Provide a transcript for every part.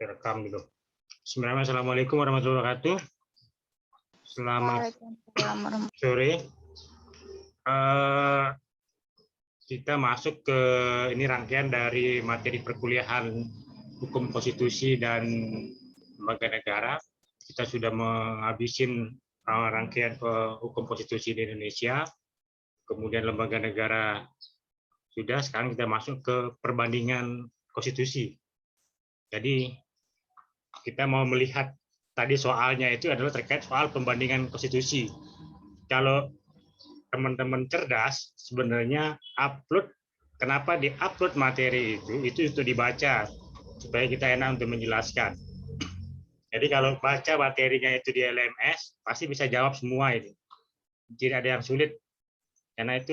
Rekam gitu. Bismillahirrahmanirrahim. Assalamualaikum warahmatullahi wabarakatuh. Selamat sore. Kita masuk ke ini rangkaian dari materi perkuliahan hukum konstitusi dan lembaga negara. Kita sudah menghabisin rangkaian hukum konstitusi di Indonesia, kemudian lembaga negara sudah. Sekarang kita masuk ke perbandingan konstitusi. Jadi kita mau melihat tadi soalnya itu adalah terkait soal pembandingan konstitusi. Kalau teman-teman cerdas, sebenarnya kenapa di-upload materi itu untuk dibaca supaya kita enak untuk menjelaskan. Jadi kalau baca materinya itu di LMS pasti bisa jawab semua ini. Tidak ada yang sulit karena itu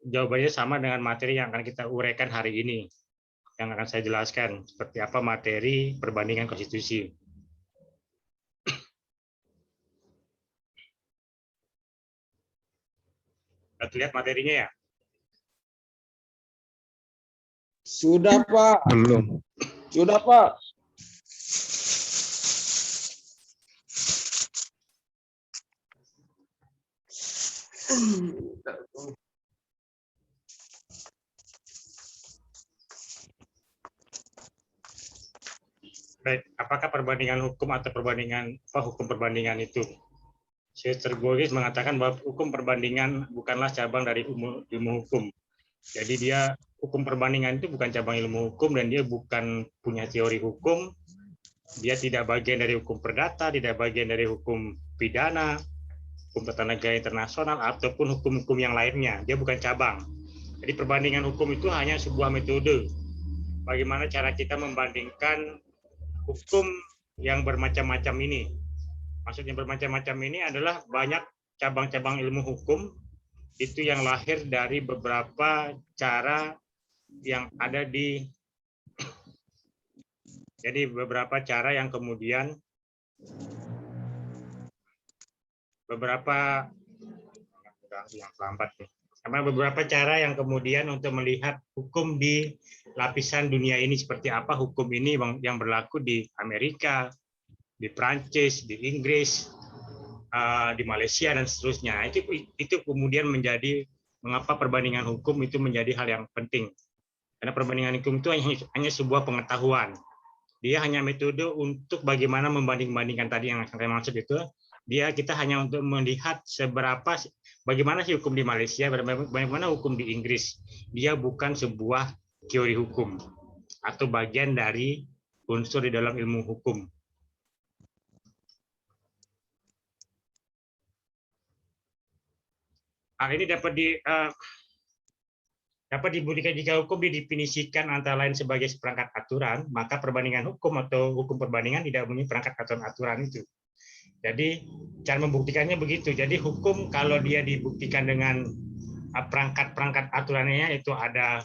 jawabannya sama dengan materi yang akan kita uraikan hari ini. Yang akan saya jelaskan seperti apa materi perbandingan konstitusi. Kita lihat materinya ya? Sudah, Pak. Belum. Sudah, Pak. Baik, apakah perbandingan hukum atau hukum perbandingan itu? Sister Boyce mengatakan bahwa hukum perbandingan bukanlah cabang dari ilmu hukum. Jadi hukum perbandingan itu bukan cabang ilmu hukum dan dia bukan punya teori hukum. Dia tidak bagian dari hukum perdata, tidak bagian dari hukum pidana, hukum tata negara internasional ataupun hukum-hukum yang lainnya. Dia bukan cabang. Jadi perbandingan hukum itu hanya sebuah metode. Bagaimana cara kita membandingkan hukum yang bermacam-macam ini. Maksudnya bermacam-macam ini adalah banyak cabang-cabang ilmu hukum itu yang lahir dari beberapa cara yang ada jadi beberapa cara yang kemudian beberapa cara yang kemudian untuk melihat hukum di lapisan dunia ini seperti apa hukum ini yang berlaku di Amerika, di Prancis, di Inggris, di Malaysia dan seterusnya. Itu kemudian menjadi mengapa perbandingan hukum itu menjadi hal yang penting. Karena perbandingan hukum itu hanya sebuah pengetahuan. Dia hanya metode untuk bagaimana membanding-bandingkan tadi yang saya maksud itu. Kita hanya untuk melihat bagaimana sih hukum di Malaysia, bagaimana hukum di Inggris. Dia bukan sebuah teori hukum atau bagian dari unsur di dalam ilmu hukum. Hal ini dapat dibuktikan jika hukum didefinisikan antara lain sebagai seperangkat aturan, maka perbandingan hukum atau hukum perbandingan tidak mempunyai perangkat aturan itu. Jadi cara membuktikannya begitu. Jadi hukum kalau dia dibuktikan dengan perangkat-perangkat aturannya itu ada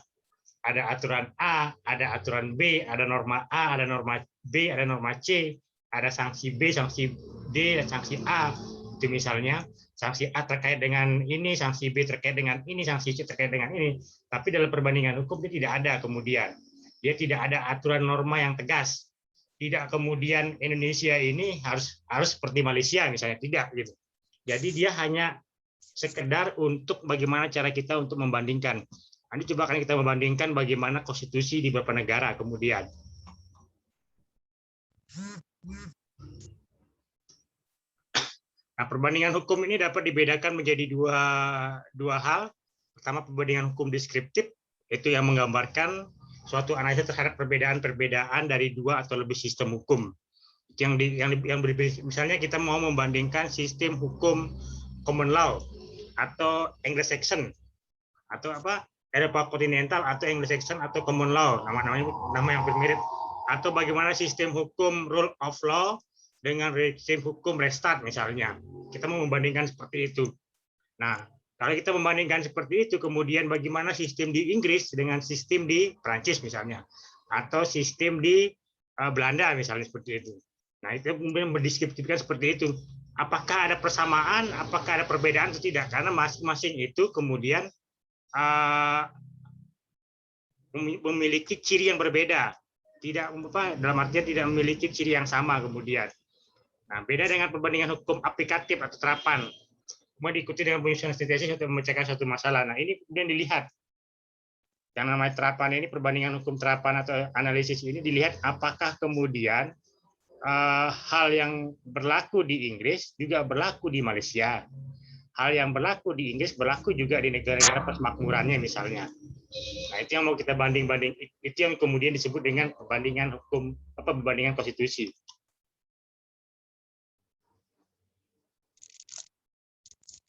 aturan A, ada aturan B, ada norma A, ada norma B, ada norma C, ada sanksi B, sanksi D, dan sanksi A. Itu misalnya sanksi A terkait dengan ini, sanksi B terkait dengan ini, sanksi C terkait dengan ini. Tapi dalam perbandingan hukum itu tidak ada kemudian. Dia tidak ada aturan norma yang tegas. Tidak kemudian Indonesia ini harus seperti Malaysia misalnya, tidak gitu. Jadi dia hanya sekedar untuk bagaimana cara kita untuk membandingkan. Nanti coba akan kita membandingkan bagaimana konstitusi di beberapa negara kemudian. Nah, perbandingan hukum ini dapat dibedakan menjadi dua hal. Pertama, perbandingan hukum deskriptif, itu yang menggambarkan suatu analisa terhadap perbedaan-perbedaan dari dua atau lebih sistem hukum. Misalnya kita mau membandingkan sistem hukum common law atau Anglo-Saxon atau Eropa kontinental atau Anglo-Saxon atau common law, nama yang mirip, atau bagaimana sistem hukum rule of law dengan sistem hukum restart misalnya. Kita mau membandingkan seperti itu. Nah, kalau kita membandingkan seperti itu, kemudian bagaimana sistem di Inggris dengan sistem di Prancis misalnya, atau sistem di Belanda misalnya seperti itu. Nah, itu kemudian mendeskripsikan seperti itu. Apakah ada persamaan, apakah ada perbedaan atau tidak? Karena masing-masing itu kemudian memiliki ciri yang berbeda. tidak dalam artian tidak memiliki ciri yang sama kemudian. Nah, beda dengan perbandingan hukum aplikatif atau terapan. Kemudian diikuti dengan penyusunan sintesis untuk memecahkan suatu masalah. Nah, ini kemudian dilihat. Yang namanya terapan ini, perbandingan hukum terapan atau analisis ini dilihat apakah kemudian hal yang berlaku di Inggris juga berlaku di Malaysia. Hal yang berlaku di Inggris berlaku juga di negara-negara persemakmurannya misalnya. Nah, itu yang mau kita banding-banding. Itu yang kemudian disebut dengan perbandingan hukum, perbandingan konstitusi.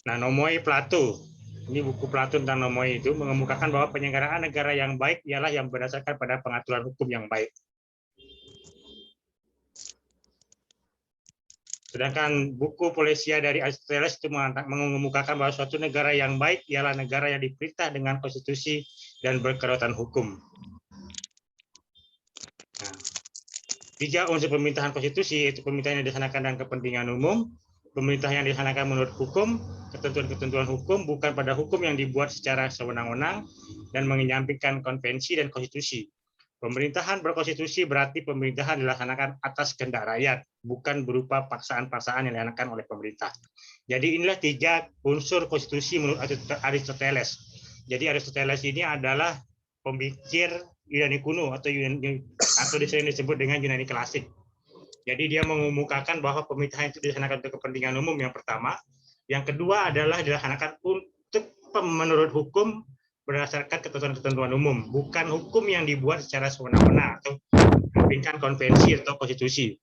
Nah, Nomoi Plato, ini buku Plato tentang Nomoi itu mengemukakan bahwa penyelenggaraan negara yang baik ialah yang berdasarkan pada pengaturan hukum yang baik. Sedangkan buku Polisia dari Aristoteles itu mengemukakan bahwa suatu negara yang baik ialah negara yang diperintah dengan konstitusi dan berkedaulatan hukum. Nah, 3 unsur pemerintahan konstitusi, yaitu pemerintahan yang dilaksanakan dengan kepentingan umum, pemerintahan yang dilaksanakan menurut hukum, ketentuan-ketentuan hukum bukan pada hukum yang dibuat secara sewenang-wenang, dan menyampingkan konvensi dan konstitusi. Pemerintahan berkonstitusi berarti pemerintahan dilaksanakan atas kehendak rakyat, bukan berupa paksaan-paksaan yang dilaksanakan oleh pemerintah. Jadi inilah 3 unsur konstitusi menurut Aristoteles. Jadi Aristoteles ini adalah pemikir Yunani kuno atau disering disebut dengan Yunani klasik. Jadi dia mengemukakan bahwa pemerintahan itu dilaksanakan untuk kepentingan umum yang pertama. Yang kedua adalah dilaksanakan untuk menurut hukum berdasarkan ketentuan-ketentuan umum, bukan hukum yang dibuat secara sewenang-wenang atau menyampingkan konvensi atau konstitusi.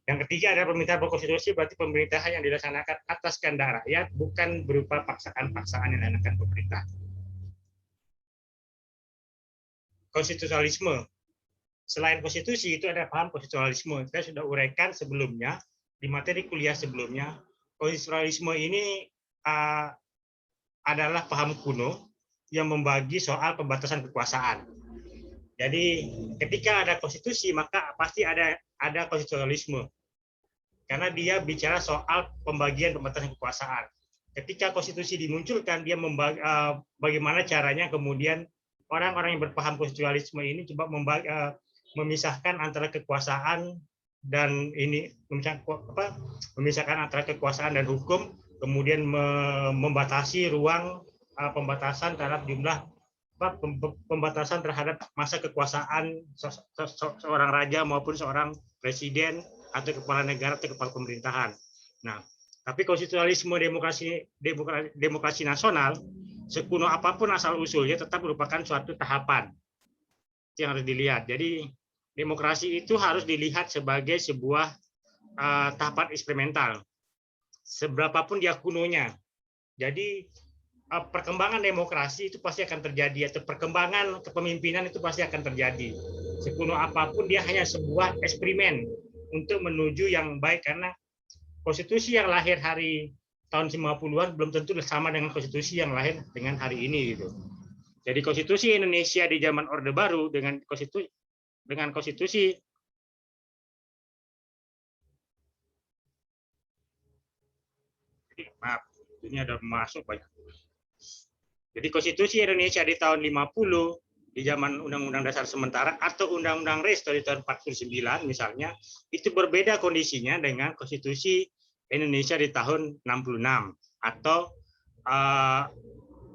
Yang ketiga adalah pemerintahan berkonstitusi, berarti pemerintahan yang dilaksanakan atas kehendak rakyat, bukan berupa paksaan-paksaan yang dilaksanakan pemerintah. Konstitusionalisme. Selain konstitusi, itu ada paham konstitusionalisme. Saya sudah uraikan sebelumnya, di materi kuliah sebelumnya. Konstitusionalisme ini adalah paham kuno yang membagi soal pembatasan kekuasaan. Jadi ketika ada konstitusi, maka pasti ada konstitusionalisme. Karena dia bicara soal pembagian pembatasan kekuasaan. Ketika konstitusi dimunculkan, dia bagaimana caranya kemudian orang-orang yang berpaham konstitusionalisme ini coba memisahkan antara kekuasaan dan ini memisahkan antara kekuasaan dan hukum, kemudian membatasi ruang pembatasan terhadap jumlah pembatasan terhadap masa kekuasaan seorang raja maupun seorang presiden atau kepala negara atau kepala pemerintahan. Nah, tapi konstitusionalisme demokrasi nasional, sekuno apapun asal usulnya, tetap merupakan suatu tahapan yang harus dilihat. Jadi demokrasi itu harus dilihat sebagai sebuah tahapan eksperimental, seberapapun dia kunonya. Jadi perkembangan demokrasi itu pasti akan terjadi, atau perkembangan kepemimpinan itu pasti akan terjadi. Sekuno apapun dia hanya sebuah eksperimen untuk menuju yang baik, karena konstitusi yang lahir hari tahun 50-an belum tentu sama dengan konstitusi yang lahir dengan hari ini gitu. Jadi konstitusi Indonesia di zaman Orde Baru dengan konstitusi maaf, ini ada masuk banyak. Jadi konstitusi Indonesia di tahun 50 di zaman Undang-Undang Dasar Sementara atau Undang-Undang Resto di tahun 49 misalnya, itu berbeda kondisinya dengan konstitusi Indonesia di tahun 66 atau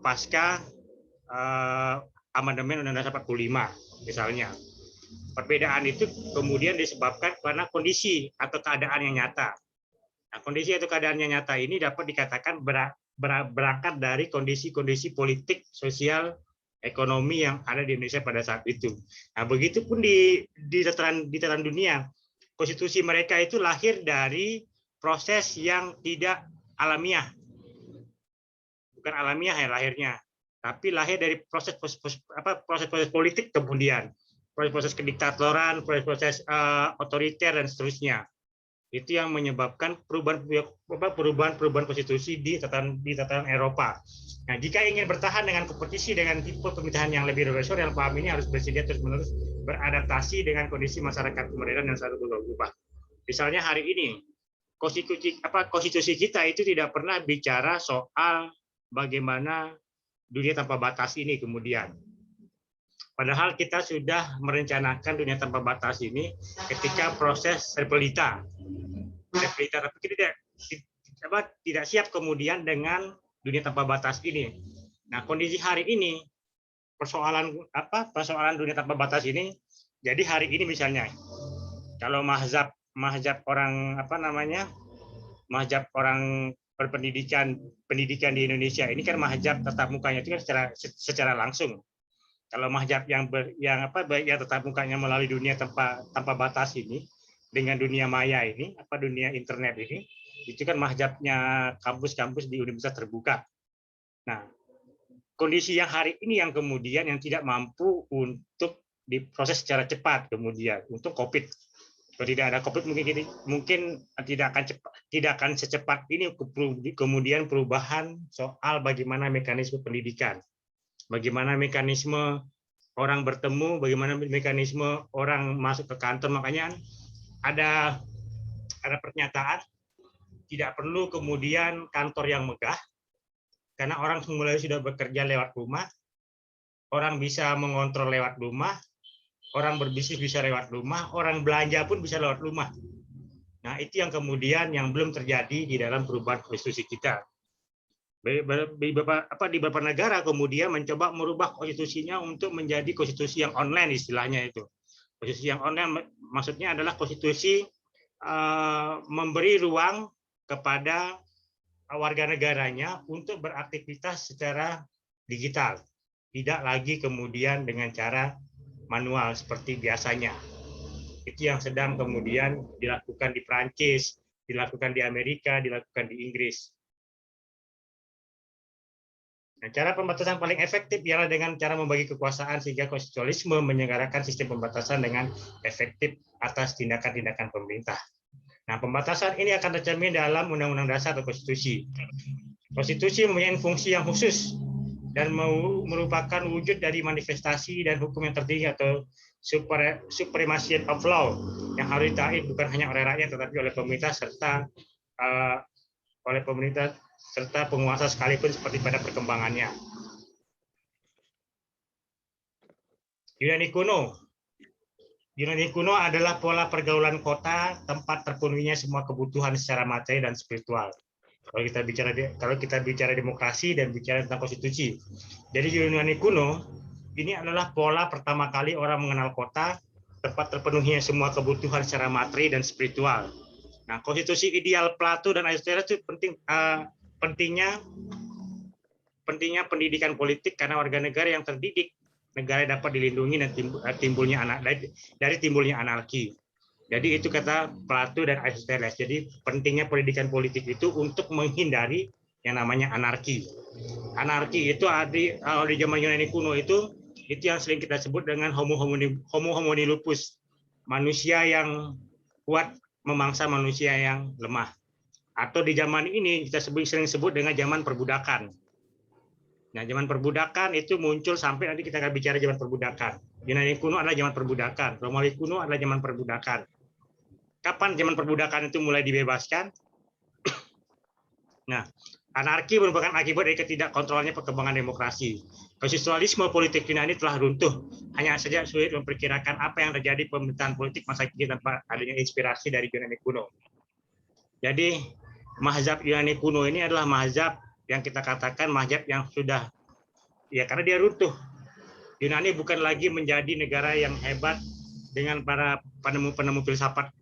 pasca amandemen Undang-Undang Dasar 45 misalnya. Perbedaan itu kemudian disebabkan karena kondisi atau keadaan yang nyata. Nah, kondisi atau keadaan yang nyata ini dapat dikatakan berangkat dari kondisi-kondisi politik, sosial, ekonomi yang ada di Indonesia pada saat itu. Nah, begitupun di tataran dunia, konstitusi mereka itu lahir dari proses yang tidak alamiah. Bukan alamiah ya lahirnya, tapi lahir dari proses politik kemudian, proses kediktatoran, proses otoriter dan seterusnya. Itu yang menyebabkan perubahan konstitusi di tataran Eropa. Nah, jika ingin bertahan dengan kompetisi dengan tipe pemerintahan yang lebih revolusioner, paham ini harus bersedia terus-menerus beradaptasi dengan kondisi masyarakat modern yang selalu berubah. Misalnya hari ini, konstitusi kita itu tidak pernah bicara soal bagaimana dunia tanpa batas ini kemudian. Padahal kita sudah merencanakan dunia tanpa batas ini ketika proses Repelita, tapi kita tidak siap kemudian dengan dunia tanpa batas ini. Nah, kondisi hari ini persoalan dunia tanpa batas ini. Jadi hari ini misalnya, kalau mahzab orang mahzab orang pendidikan di Indonesia ini kan mahzab tatap mukanya itu kan secara langsung. Kalau mahzab yang tatap mukanya melalui dunia tanpa batas ini dengan dunia maya ini, dunia internet ini, itu kan mahzabnya kampus-kampus di universitas terbuka. Nah, kondisi yang hari ini yang kemudian yang tidak mampu untuk diproses secara cepat kemudian untuk COVID. Kalau tidak ada COVID mungkin tidak akan secepat ini kemudian perubahan soal bagaimana mekanisme pendidikan, bagaimana mekanisme orang bertemu, bagaimana mekanisme orang masuk ke kantor. Makanya ada pernyataan tidak perlu kemudian kantor yang megah, karena orang mulai sudah bekerja lewat rumah, orang bisa mengontrol lewat rumah, orang berbisnis bisa lewat rumah, orang belanja pun bisa lewat rumah. Nah, itu yang kemudian yang belum terjadi di dalam perubahan konstitusi kita. Di beberapa negara kemudian mencoba merubah konstitusinya untuk menjadi konstitusi yang online, istilahnya itu. Konstitusi yang online maksudnya adalah konstitusi memberi ruang kepada warga negaranya untuk beraktivitas secara digital, tidak lagi kemudian dengan cara manual seperti biasanya. Itu yang sedang kemudian dilakukan di Prancis, dilakukan di Amerika, dilakukan di Inggris. Nah, cara pembatasan paling efektif ialah dengan cara membagi kekuasaan sehingga konstitusionalisme menyelenggarakan sistem pembatasan dengan efektif atas tindakan-tindakan pemerintah. Nah, pembatasan ini akan tercermin dalam Undang-Undang Dasar atau Konstitusi. Konstitusi mempunyai fungsi yang khusus dan merupakan wujud dari manifestasi dan hukum yang tertinggi atau supremacy of law yang harus ditaati bukan hanya oleh rakyat tetapi oleh pemerintah serta penguasa sekalipun seperti pada perkembangannya. Yunani kuno adalah pola pergaulan kota, tempat terpenuhinya semua kebutuhan secara materi dan spiritual. Kalau kita bicara demokrasi dan bicara tentang konstitusi. Jadi Yunani kuno ini adalah pola pertama kali orang mengenal kota, tempat terpenuhinya semua kebutuhan secara materi dan spiritual. Nah, konstitusi ideal Plato dan Aristoteles itu pentingnya pendidikan politik karena warga negara yang terdidik, negara dapat dilindungi dan dari timbulnya anarki. Jadi itu kata Plato dan Aristoteles. Jadi pentingnya pendidikan politik itu untuk menghindari yang namanya anarki. Anarki itu di zaman Yunani kuno itu yang sering kita sebut dengan homo homini lupus, manusia yang kuat memangsa manusia yang lemah. Atau di zaman ini kita sering sebut dengan zaman perbudakan. Nah, zaman perbudakan itu muncul sampai nanti kita akan bicara zaman perbudakan. Yunani kuno adalah zaman perbudakan, Romawi kuno adalah zaman perbudakan. Kapan zaman perbudakan itu mulai dibebaskan? Nah, anarki merupakan akibat dari ketidakkontrolannya perkembangan demokrasi. Konstitusionalisme politik Yunani telah runtuh. Hanya saja sulit memperkirakan apa yang terjadi pemerintahan politik masa kini tanpa adanya inspirasi dari Yunani kuno. Jadi, mazhab Yunani kuno ini adalah mazhab yang kita katakan mazhab yang sudah, ya karena dia runtuh. Yunani bukan lagi menjadi negara yang hebat dengan para penemu filsafat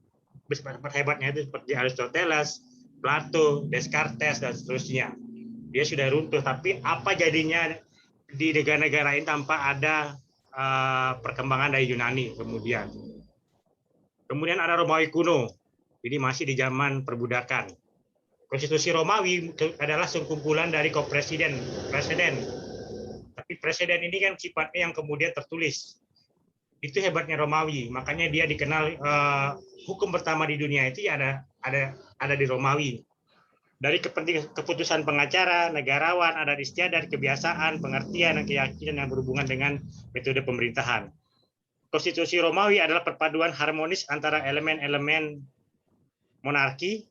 hebatnya itu seperti Aristoteles, Plato, Descartes, dan seterusnya. Dia sudah runtuh, tapi apa jadinya di negara-negara ini tanpa ada perkembangan dari Yunani kemudian. Kemudian ada Romawi kuno, ini masih di zaman perbudakan. Konstitusi Romawi adalah sekumpulan dari presiden. Tapi presiden ini kan sifatnya yang kemudian tertulis. Itu hebatnya Romawi, makanya dia dikenal hukum pertama di dunia itu ya ada di Romawi. Dari keputusan pengacara, negarawan, adat istiadat, kebiasaan, pengertian, dan keyakinan yang berhubungan dengan metode pemerintahan. Konstitusi Romawi adalah perpaduan harmonis antara elemen-elemen monarki,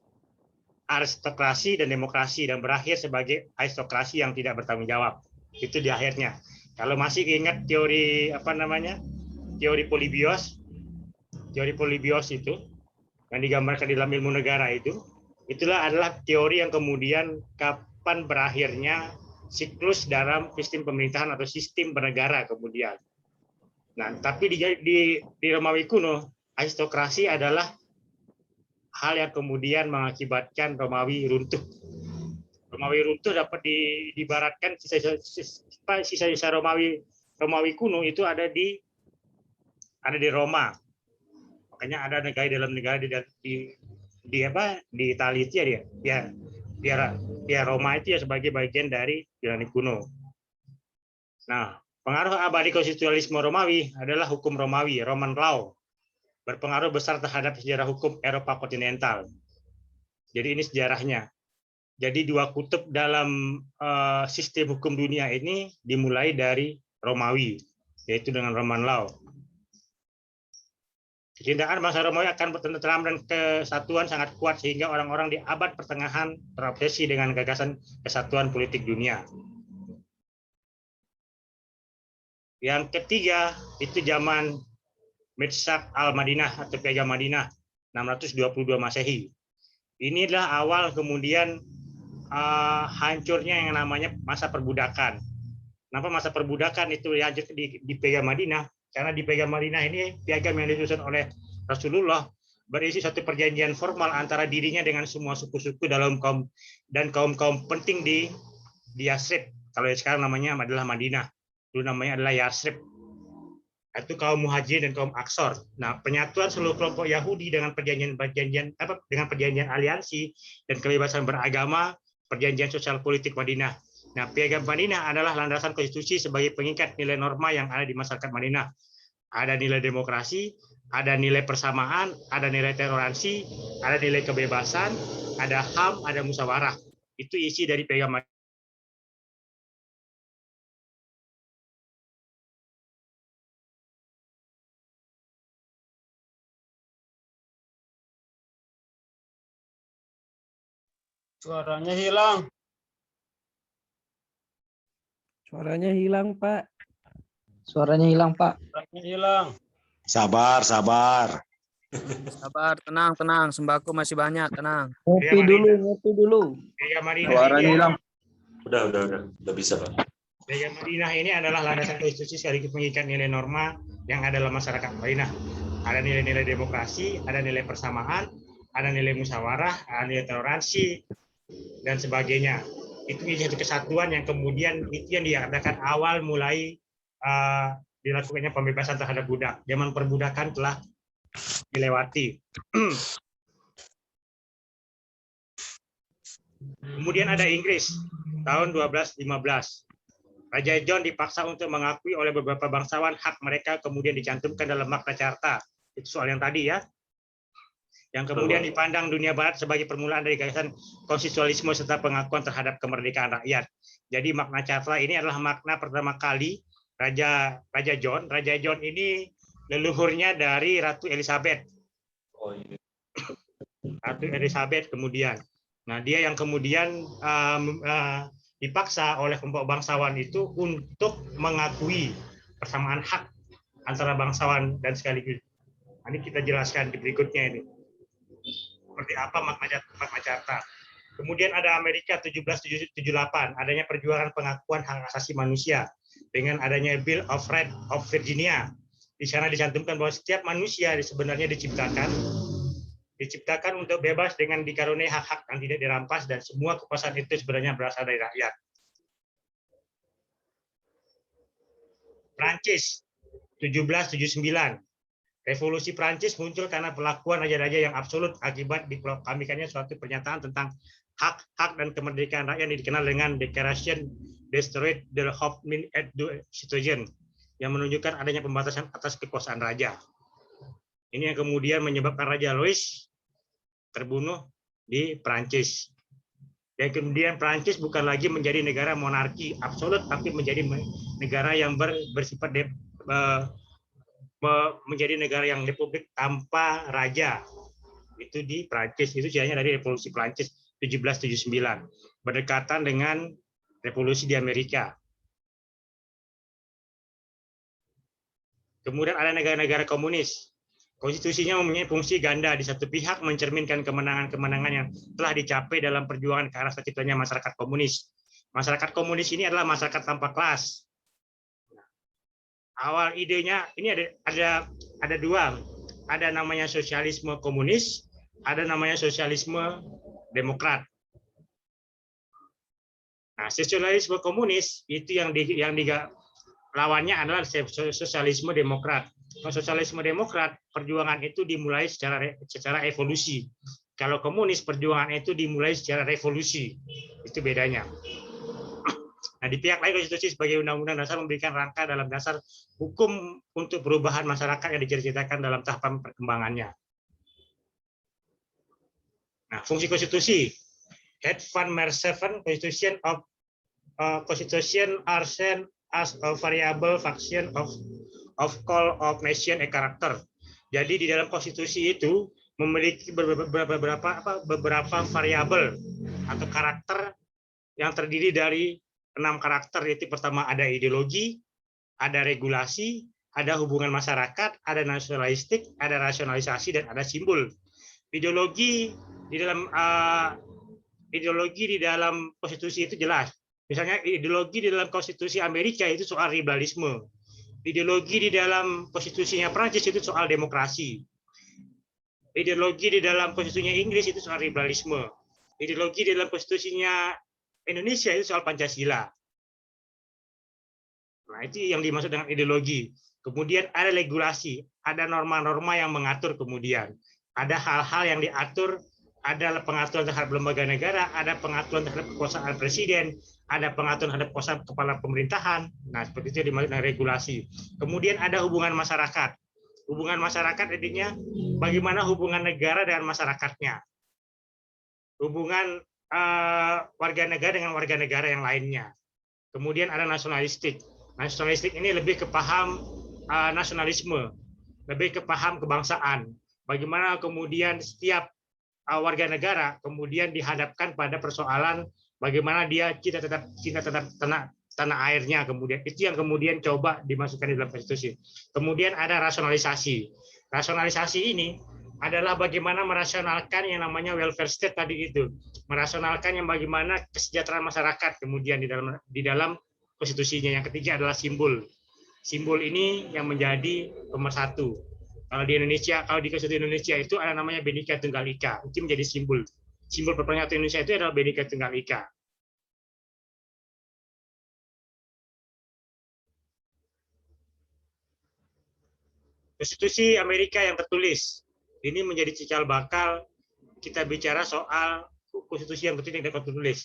aristokrasi dan demokrasi dan berakhir sebagai aristokrasi yang tidak bertanggung jawab. Itu di akhirnya. Kalau masih ingat teori apa namanya? Teori Polybios itu yang digambarkan di dalam ilmu negara itu, itulah adalah teori yang kemudian kapan berakhirnya siklus dalam sistem pemerintahan atau sistem bernegara kemudian. Nah, tapi di Romawi kuno, aristokrasi adalah hal yang kemudian mengakibatkan Romawi runtuh. Romawi runtuh dapat diibaratkan sisa-sisa Romawi kuno itu ada di Roma. Makanya ada negara dalam negara di Italia itu dia Roma itu ya sebagai bagian dari Yunani kuno. Nah, pengaruh abadi konstitusionalisme Romawi adalah hukum Romawi, Roman Law, berpengaruh besar terhadap sejarah hukum Eropa kontinental. Jadi ini sejarahnya. Jadi dua kutub dalam sistem hukum dunia ini dimulai dari Romawi, yaitu dengan Roman Law. Kecintaan bangsa Romawi akan bertenteram dan kesatuan sangat kuat sehingga orang-orang di abad pertengahan terobsesi dengan gagasan kesatuan politik dunia. Yang ketiga itu zaman Mitsaq al-Madinah atau Piagam Madinah 622 Masehi. Ini adalah awal kemudian hancurnya yang namanya masa perbudakan. Kenapa masa perbudakan itu dihancur di Piagam Madinah? Karena di Piagam Madinah ini piagam yang disusun oleh Rasulullah berisi satu perjanjian formal antara dirinya dengan semua suku-suku dalam kaum penting di Yasrib. Kalau sekarang namanya adalah Madinah, dulu namanya adalah Yasrib. Itu kaum Muhajir dan kaum Aksor. Nah, penyatuan seluruh kelompok Yahudi dengan perjanjian aliansi dan kebebasan beragama, perjanjian sosial politik Madinah. Nah, Piagam Madinah adalah landasan konstitusi sebagai pengikat nilai norma yang ada di masyarakat Madinah. Ada nilai demokrasi, ada nilai persamaan, ada nilai toleransi, ada nilai kebebasan, ada HAM, ada musyawarah. Itu isi dari Piagam Madinah. Suaranya hilang. Suaranya hilang, Pak. Suaranya hilang, Pak. Suaranya hilang. Sabar, sabar. Sabar, tenang, tenang. Sembako masih banyak, tenang. Ngopi dulu. Piagam Madinah Suaranya hilang. Udah bisa, Pak. Piagam Madinah ini adalah landasan konstitusi sekaligus mengikat nilai norma yang ada dalam masyarakat Madinah. Ada nilai-nilai demokrasi, ada nilai persamaan, ada nilai musyawarah, ada nilai toleransi, dan sebagainya. Itu satu kesatuan yang kemudian itu yang diadakan awal mulai dilakukannya pembebasan terhadap budak. Zaman perbudakan telah dilewati. Kemudian ada Inggris tahun 1215. Raja John dipaksa untuk mengakui oleh beberapa bangsawan hak mereka kemudian dicantumkan dalam Magna Carta. Itu soal yang tadi ya. Yang kemudian dipandang dunia barat sebagai permulaan dari gagasan konstitusionalisme serta pengakuan terhadap kemerdekaan rakyat. Jadi Magna Carta ini adalah makna pertama kali Raja John. Raja John ini leluhurnya dari Ratu Elizabeth. Ratu Elizabeth kemudian. Nah, dia yang kemudian dipaksa oleh kelompok bangsawan itu untuk mengakui persamaan hak antara bangsawan dan sekaligus. Ini kita jelaskan di berikutnya ini. Seperti apa Magna Carta. Kemudian ada Amerika 1778, adanya perjuangan pengakuan hak asasi manusia dengan adanya Bill of Rights of Virginia. Di sana dicantumkan bahwa setiap manusia sebenarnya diciptakan untuk bebas dengan dikaruniai hak-hak yang tidak dirampas dan semua kekuasaan itu sebenarnya berasal dari rakyat. Prancis 1779. Revolusi Prancis muncul karena perlakuan raja-raja yang absolut akibat diproklamirkannya suatu pernyataan tentang hak-hak dan kemerdekaan rakyat yang dikenal dengan Declaration des Droits de l'Homme et du Citoyen yang menunjukkan adanya pembatasan atas kekuasaan raja. Ini yang kemudian menyebabkan Raja Louis terbunuh di Prancis. Dan kemudian Prancis bukan lagi menjadi negara monarki absolut, tapi menjadi negara yang bersifat menjadi negara yang republik tanpa raja. Itu di Prancis, itu sejarahnya dari revolusi Prancis 1779, berdekatan dengan revolusi di Amerika. Kemudian ada negara-negara komunis. Konstitusinya mempunyai fungsi ganda. Di satu pihak mencerminkan kemenangan-kemenangan yang telah dicapai dalam perjuangan ke arah terciptanya masyarakat komunis. Masyarakat komunis ini adalah masyarakat tanpa kelas. Awal idenya ini ada dua. Ada namanya sosialisme komunis, ada namanya sosialisme demokrat. Nah, sosialisme komunis itu yang lawannya adalah sosialisme demokrat. Kalau sosialisme demokrat, perjuangan itu dimulai secara evolusi. Kalau komunis, perjuangan itu dimulai secara revolusi. Itu bedanya. Nah, di pihak lain, konstitusi sebagai undang-undang dasar memberikan rangka dalam dasar hukum untuk perubahan masyarakat yang diceritakan dalam tahapan perkembangannya. Nah, fungsi konstitusi. Head Van Merseven, Constitution are seen as a variable function of call of nation a character. Jadi di dalam konstitusi itu memiliki beberapa variabel atau karakter yang terdiri dari 6 karakter, yaitu pertama ada ideologi, ada regulasi, ada hubungan masyarakat, ada nasionalistik, ada rasionalisasi, dan ada simbol. Ideologi di dalam konstitusi itu jelas. Misalnya ideologi di dalam konstitusi Amerika itu soal liberalisme. Ideologi di dalam konstitusinya Prancis itu soal demokrasi. Ideologi di dalam konstitusinya Inggris itu soal liberalisme. Ideologi di dalam konstitusinya Indonesia itu soal Pancasila. Nah, itu yang dimaksud dengan ideologi. Kemudian ada regulasi, ada norma-norma yang mengatur, kemudian ada hal-hal yang diatur, ada pengaturan terhadap lembaga negara, ada pengaturan terhadap kekuasaan presiden, ada pengaturan terhadap kekuasaan kepala pemerintahan. Nah, seperti itu dimaksud dengan regulasi. Kemudian ada hubungan masyarakat. Hubungan masyarakat intinya bagaimana hubungan negara dengan masyarakatnya. Hubungan warga negara dengan warga negara yang lainnya. Kemudian ada nasionalistik. Nasionalistik ini lebih ke paham nasionalisme, lebih ke paham kebangsaan. Bagaimana kemudian setiap warga negara kemudian dihadapkan pada persoalan bagaimana dia cinta tetap tanah airnya, kemudian itu yang kemudian coba dimasukkan di dalam konstitusi. Kemudian ada rasionalisasi. Rasionalisasi ini adalah bagaimana merasionalkan yang namanya welfare state tadi itu, merasionalkan yang bagaimana kesejahteraan masyarakat kemudian di dalam konstitusinya. Yang ketiga adalah simbol. Simbol ini yang menjadi nomor 1. Kalau di Indonesia, kalau di konstitusi Indonesia itu ada namanya Bhinneka Tunggal Ika, itu menjadi simbol. Simbol perpecahan Indonesia itu adalah Bhinneka Tunggal Ika. Konstitusi Amerika yang tertulis ini menjadi cikal bakal kita bicara soal konstitusi yang tertulis dan tertulis.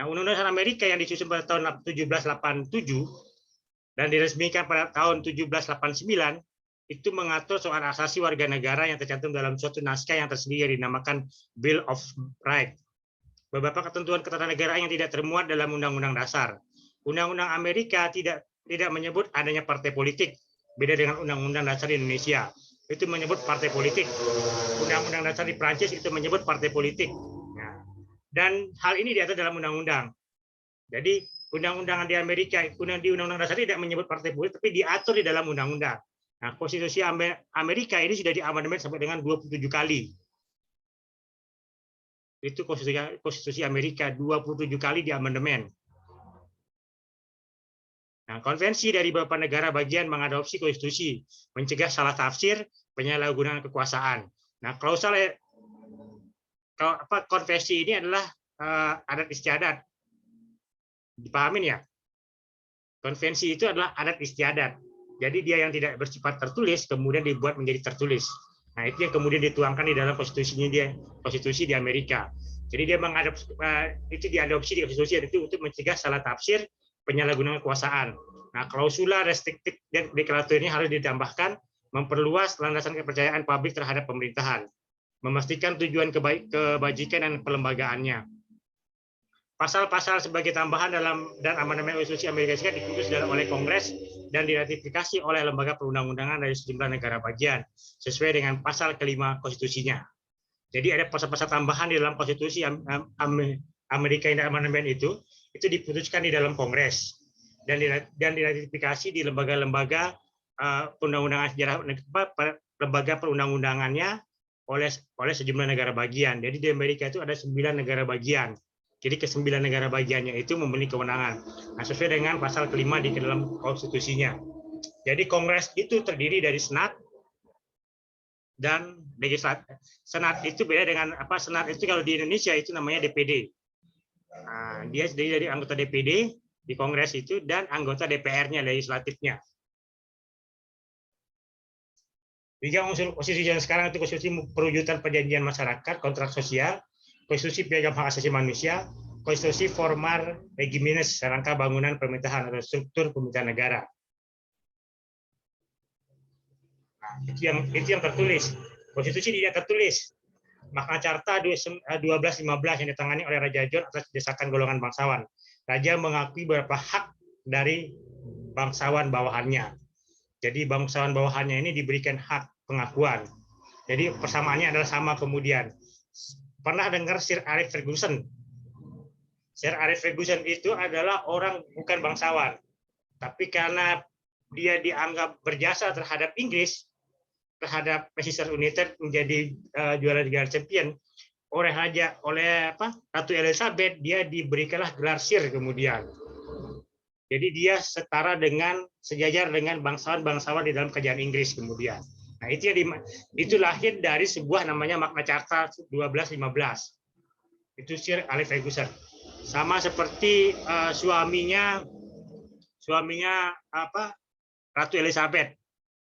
Nah, Undang-Undang Amerika yang disusun pada tahun 1787 dan diresmikan pada tahun 1789 itu mengatur soal asasi warga negara yang tercantum dalam suatu naskah yang tersendiri yang dinamakan Bill of Rights. Beberapa ketentuan ketatanegaraan yang tidak termuat dalam Undang-Undang Dasar. Undang-Undang Amerika tidak menyebut adanya partai politik, beda dengan Undang-Undang Dasar di Indonesia. Itu menyebut partai politik. Undang-Undang Dasar di Prancis itu menyebut partai politik. Nah, dan hal ini diatur dalam undang-undang. Jadi undang-undang di Amerika, di Undang-Undang Dasar tidak menyebut partai politik, tapi diatur di dalam undang-undang. Nah, konstitusi Amerika ini sudah diamandemen sampai dengan 27 kali. Itu konstitusi Amerika 27 kali diamandemen. Nah, konvensi dari beberapa negara bagian mengadopsi konstitusi, mencegah salah tafsir, penyalahgunaan kekuasaan. Nah, konvensi ini adalah adat istiadat. Dipahamin ya? Konvensi itu adalah adat istiadat. Jadi dia yang tidak bersifat tertulis kemudian dibuat menjadi tertulis. Nah, itu yang kemudian dituangkan di dalam konstitusi di Amerika. Jadi dia itu diadopsi di konstitusi itu untuk mencegah salah tafsir, penyalahgunaan kekuasaan. Nah, klausula restriktif dan deklarator ini harus ditambahkan, memperluas landasan kepercayaan publik terhadap pemerintahan, memastikan tujuan kebajikan dan pelembagaannya. Pasal-pasal sebagai tambahan dan amandemen konstitusi Amerika Serikat diputus oleh Kongres dan diratifikasi oleh lembaga perundang-undangan dari sejumlah negara bagian sesuai dengan pasal kelima konstitusinya. Jadi ada pasal-pasal tambahan di dalam konstitusi Amerika yang amandemen itu diputuskan di dalam Kongres dan diratifikasi di lembaga-lembaga perundang-undangan sejarah, lembaga perundang-undangannya oleh sejumlah negara bagian. Jadi di Amerika itu ada 9 negara bagian. Jadi ke-9 negara bagiannya itu memiliki kewenangan. Nah, sesuai dengan pasal kelima di dalam konstitusinya. Jadi Kongres itu terdiri dari Senat dan legislatif. Senat itu beda dengan apa? Senat itu kalau di Indonesia itu namanya DPD. Nah, dia terdiri dari anggota DPD di Kongres itu dan anggota DPR-nya, legislatifnya. Tiga unsur konstitusi yang sekarang itu konstitusi perwujudan perjanjian masyarakat, kontrak sosial, konstitusi piagam hak asasi manusia, konstitusi formal regimenes rangka bangunan pemerintahan atau struktur pemerintahan negara. Nah, itu yang tertulis. Konstitusi tidak tertulis. Magna Carta 1215 yang ditangani oleh Raja John atas desakan golongan bangsawan. Raja mengakui beberapa hak dari bangsawan bawahannya. Jadi bangsawan bawahannya ini diberikan hak pengakuan. Jadi persamaannya adalah sama kemudian. Pernah dengar Sir Alex Ferguson? Sir Alex Ferguson itu adalah orang bukan bangsawan. Tapi karena dia dianggap berjasa terhadap Inggris, terhadap Manchester United menjadi juara Liga Champion, oleh Ratu Elizabeth, dia diberikanlah gelar Sir kemudian. Jadi dia setara sejajar dengan bangsawan-bangsawan di dalam kerajaan Inggris kemudian. Nah, itu lahir dari sebuah namanya Magna Carta 1215. Itu Sir Alex Ferguson. Sama seperti suaminya Ratu Elizabeth.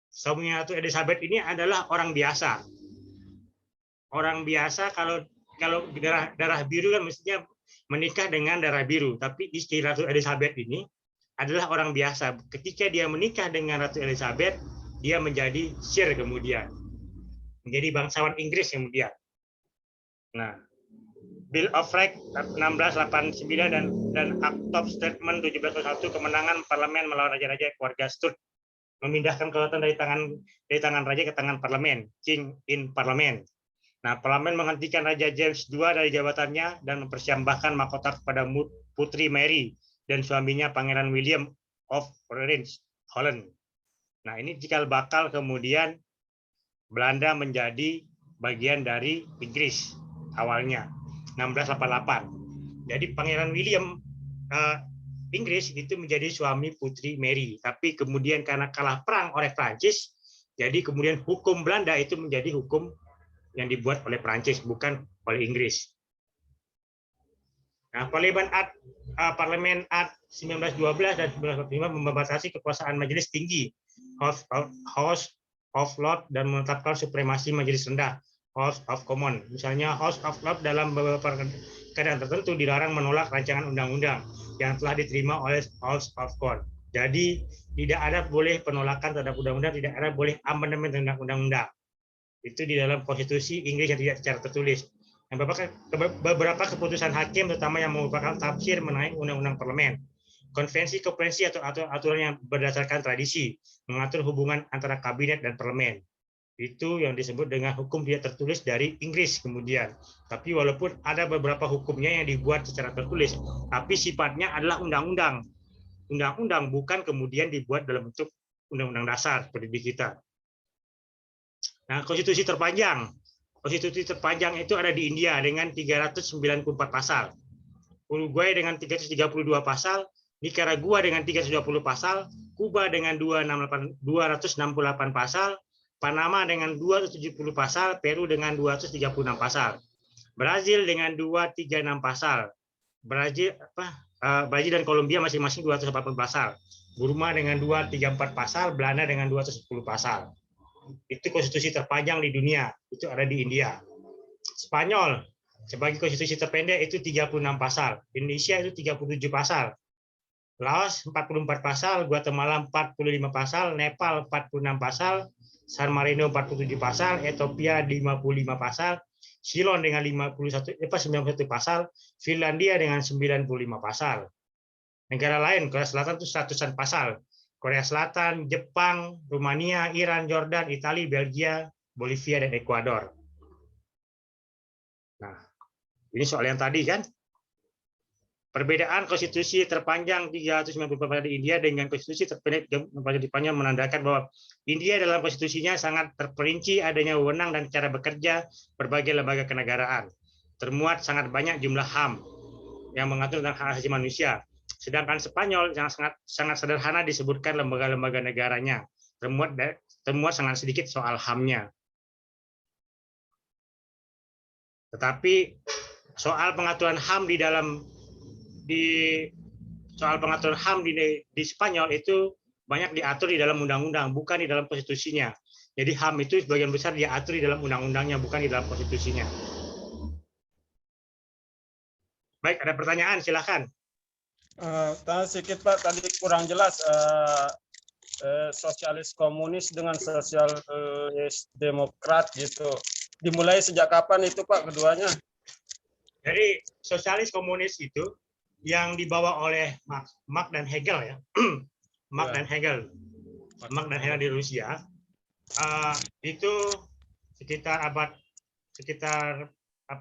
Suaminya Ratu Elizabeth ini adalah orang biasa. Orang biasa kalau darah biru kan mestinya menikah dengan darah biru, tapi istri Ratu Elizabeth ini adalah orang biasa. Ketika dia menikah dengan Ratu Elizabeth, dia menjadi Sir kemudian. Menjadi bangsawan Inggris kemudian. Nah, Bill of Rights 1689 dan Act of Statement 1701 kemenangan parlemen melawan raja-raja keluarga Stuart, memindahkan kekuatan dari tangan raja ke tangan parlemen, King in Parliament. Nah, parlemen menghentikan Raja James II dari jabatannya dan mempersembahkan mahkota kepada Putri Mary dan suaminya Pangeran William of Orange, Holland. Nah, ini cikal bakal kemudian Belanda menjadi bagian dari Inggris awalnya 1688. Jadi Pangeran William Inggris itu menjadi suami Putri Mary, tapi kemudian karena kalah perang oleh Prancis, jadi kemudian hukum Belanda itu menjadi hukum yang dibuat oleh Prancis, bukan oleh Inggris. Nah, Parlemen Act 1912 dan 1945 membatasi kekuasaan majelis tinggi House of Lords dan menetapkan supremasi majelis rendah House of Commons. Misalnya House of Lords dalam beberapa keadaan tertentu dilarang menolak rancangan undang-undang yang telah diterima oleh House of Commons. Jadi tidak ada boleh penolakan terhadap undang-undang, tidak ada boleh amandemen terhadap undang-undang. Itu di dalam konstitusi Inggris yang tidak secara tertulis. Beberapa keputusan hakim, terutama yang merupakan tafsir mengenai undang-undang parlemen. Konvensi atau aturan yang berdasarkan tradisi, mengatur hubungan antara kabinet dan parlemen. Itu yang disebut dengan hukum tidak tertulis dari Inggris kemudian. Tapi walaupun ada beberapa hukumnya yang dibuat secara tertulis, tapi sifatnya adalah undang-undang. Undang-undang bukan kemudian dibuat dalam bentuk undang-undang dasar seperti di kita. Nah, konstitusi terpanjang. Konstitusi terpanjang itu ada di India dengan 394 pasal. Uruguay dengan 332 pasal, Nicaragua dengan 320 pasal, Kuba dengan 268 pasal, Panama dengan 270 pasal, Peru dengan 236 pasal, Brazil dengan 236 pasal, Brazil dan Kolombia masing-masing 280 pasal, Burma dengan 234 pasal, Belanda dengan 210 pasal. Itu konstitusi terpanjang di dunia, itu ada di India. Spanyol sebagai konstitusi terpendek itu 36 pasal, Indonesia itu 37 pasal, Laos 44 pasal, Guatemala 45 pasal, Nepal 46 pasal, San Marino 47 pasal, Ethiopia 55 pasal, Ceylon dengan 91 pasal, Finlandia dengan 95 pasal. Negara lain, Korea Selatan itu ratusan pasal. Korea Selatan, Jepang, Rumania, Iran, Jordan, Italia, Belgia, Bolivia, dan Ekuador. Nah, ini soal yang tadi kan. Perbedaan konstitusi terpanjang 394 di India dengan konstitusi terpendek di Spanyol menandakan bahwa India dalam konstitusinya sangat terperinci adanya wewenang dan cara bekerja berbagai lembaga kenegaraan. Termuat sangat banyak jumlah HAM yang mengatur tentang hak asasi manusia. Sedangkan Spanyol yang sangat sederhana disebutkan lembaga-lembaga negaranya. Termuat sangat sedikit soal HAM-nya. Tetapi soal pengaturan HAM soal pengaturan HAM di Spanyol itu banyak diatur di dalam undang-undang, bukan di dalam konstitusinya. Jadi HAM itu sebagian besar diatur di dalam undang-undangnya, bukan di dalam konstitusinya. Baik, ada pertanyaan, silakan. Tanya sedikit Pak, tadi kurang jelas sosialis komunis dengan sosialis demokrat gitu. Dimulai sejak kapan itu Pak keduanya? Jadi sosialis komunis itu yang dibawa oleh Marx dan Hegel ya, Marx dan Hegel di Rusia itu sekitar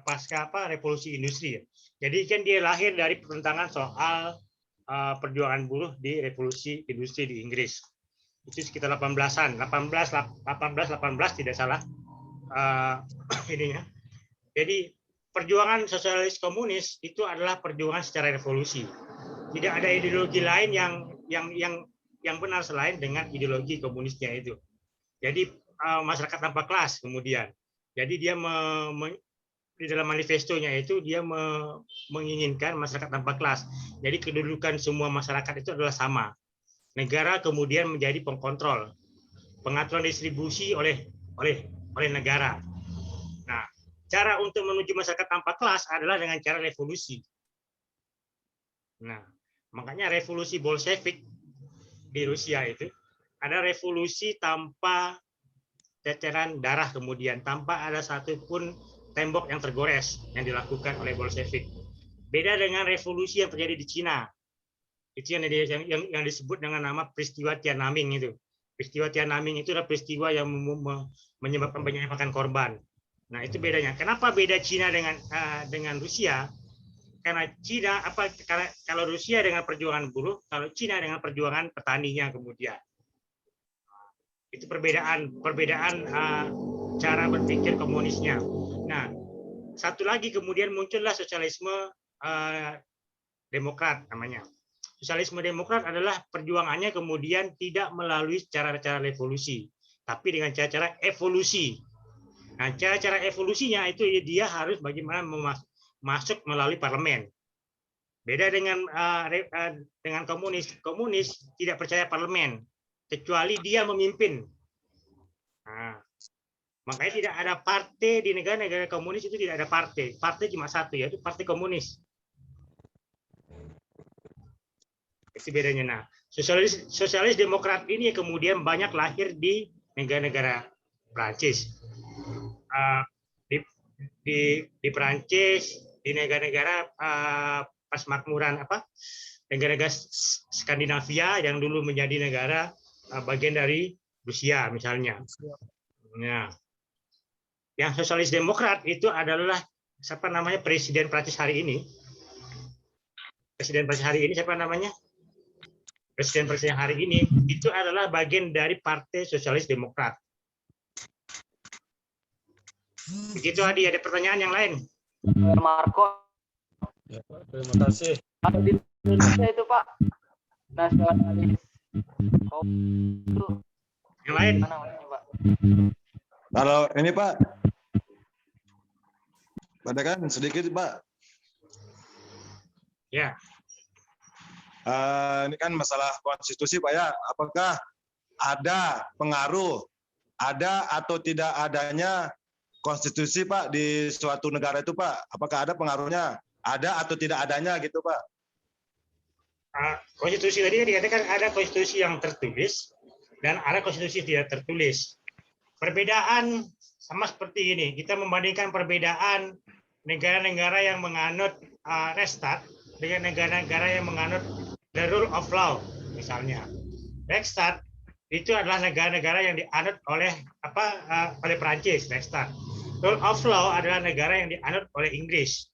pasca revolusi industri ya. Jadi kan dia lahir dari pertentangan soal perjuangan buruh di revolusi industri di Inggris. Itu sekitar 18 tidak salah ininya. Jadi perjuangan sosialis komunis itu adalah perjuangan secara revolusi. Tidak ada ideologi lain yang benar selain dengan ideologi komunisnya itu. Jadi masyarakat tanpa kelas kemudian. Jadi dia di dalam manifestonya itu dia menginginkan masyarakat tanpa kelas. Jadi kedudukan semua masyarakat itu adalah sama. Negara kemudian menjadi pengkontrol. Pengaturan distribusi oleh negara. Nah, cara untuk menuju masyarakat tanpa kelas adalah dengan cara revolusi. Nah, makanya revolusi Bolshevik di Rusia itu ada revolusi tanpa ceceran darah kemudian, tanpa ada satupun tembok yang tergores yang dilakukan oleh Bolshevik. Beda dengan revolusi yang terjadi di Cina. Itu yang disebut dengan nama peristiwa Tiananmen itu. Peristiwa Tiananmen itu adalah peristiwa yang menyebabkan penyebabkan korban. Nah, itu bedanya. Kenapa beda Cina dengan Rusia? Karena Cina kalau Rusia dengan perjuangan buruh, kalau Cina dengan perjuangan petaninya kemudian. Itu perbedaan cara berpikir komunisnya. Nah, satu lagi kemudian muncullah sosialisme demokrat namanya. Sosialisme demokrat adalah perjuangannya kemudian tidak melalui cara-cara revolusi, tapi dengan cara-cara evolusi. Nah, cara-cara evolusinya itu dia harus bagaimana masuk melalui parlemen. Beda dengan komunis. Komunis tidak percaya parlemen, kecuali dia memimpin. Nah, makanya tidak ada partai di negara-negara komunis itu tidak ada partai. Partai cuma satu, yaitu Partai Komunis. Itu bedanya. Nah, sosialis demokrat ini kemudian banyak lahir di negara-negara Prancis. Di Prancis, di negara-negara pasmakmuran negara-negara Skandinavia yang dulu menjadi negara bagian dari Rusia misalnya. Nah, yang sosialis demokrat itu adalah siapa namanya presiden Prancis hari ini? Presiden Prancis hari ini siapa namanya? Presiden Prancis hari ini itu adalah bagian dari Partai Sosialis Demokrat. Begitu Adi, ada pertanyaan yang lain? Marco. Ya, terima kasih. Kalau di Indonesia itu Pak, nasionalis itu Yang lain? mana namanya Pak? Kalau ini Pak, kan sedikit Pak. Ya. Ini kan masalah konstitusi Pak ya. Apakah ada pengaruh, ada atau tidak adanya konstitusi Pak di suatu negara itu Pak? Apakah ada pengaruhnya? Ada atau tidak adanya gitu Pak? Konstitusi tadi dikatakan ada konstitusi yang tertulis dan ada konstitusi tidak tertulis. Perbedaan sama seperti ini. Kita membandingkan perbedaan negara-negara yang menganut Rechtsstaat dengan negara-negara yang menganut the rule of law. Misalnya, Rechtsstaat itu adalah negara-negara yang dianut oleh Prancis, Rechtsstaat. Rule of law adalah negara yang dianut oleh Inggris.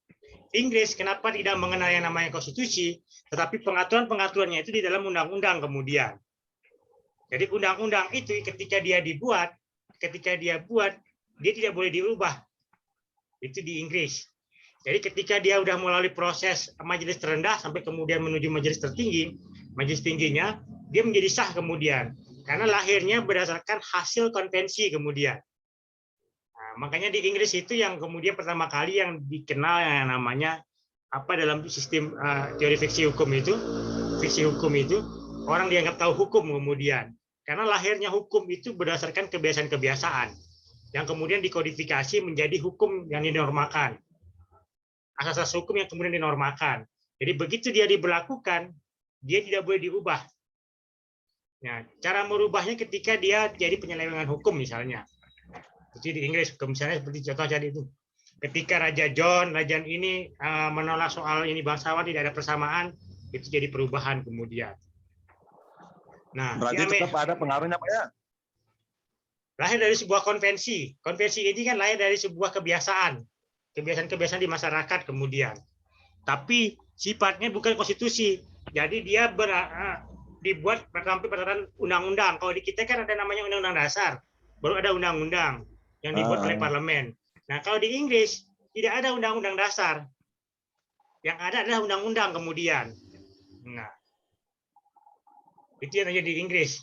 Inggris kenapa tidak mengenal yang namanya konstitusi, tetapi pengaturan-pengaturannya itu di dalam undang-undang kemudian. Jadi undang-undang itu ketika dia buat, dia tidak boleh diubah. Itu di Inggris. Jadi ketika dia udah melalui proses majelis terendah sampai kemudian menuju majelis tertinggi, majelis tingginya, dia menjadi sah kemudian. Karena lahirnya berdasarkan hasil konvensi kemudian. Nah, makanya di Inggris itu yang kemudian pertama kali yang dikenal yang namanya apa dalam sistem teori fiksi hukum itu orang dianggap tahu hukum kemudian. Karena lahirnya hukum itu berdasarkan kebiasaan-kebiasaan yang kemudian dikodifikasi menjadi hukum yang dinormakan. Asas-asas hukum yang kemudian dinormakan. Jadi begitu dia diberlakukan, dia tidak boleh diubah. Nah, cara merubahnya ketika dia jadi penyelewengan hukum misalnya. Jadi di Inggris, misalnya seperti contoh tadi itu. Ketika Raja John ini menolak soal ini bangsawan tidak ada persamaan, itu jadi perubahan kemudian. Nah, Berarti tetap ada pengaruhnya Pak ya? Lahir dari sebuah konvensi. Konvensi ini kan lahir dari sebuah kebiasaan di masyarakat kemudian. Tapi sifatnya bukan konstitusi. Jadi dia dibuat berdasarkan undang-undang. Kalau di kita kan ada namanya undang-undang dasar, baru ada undang-undang yang dibuat oleh parlemen. Nah, kalau di Inggris tidak ada undang-undang dasar. Yang ada adalah undang-undang kemudian. Nah, itu yang terjadi di Inggris.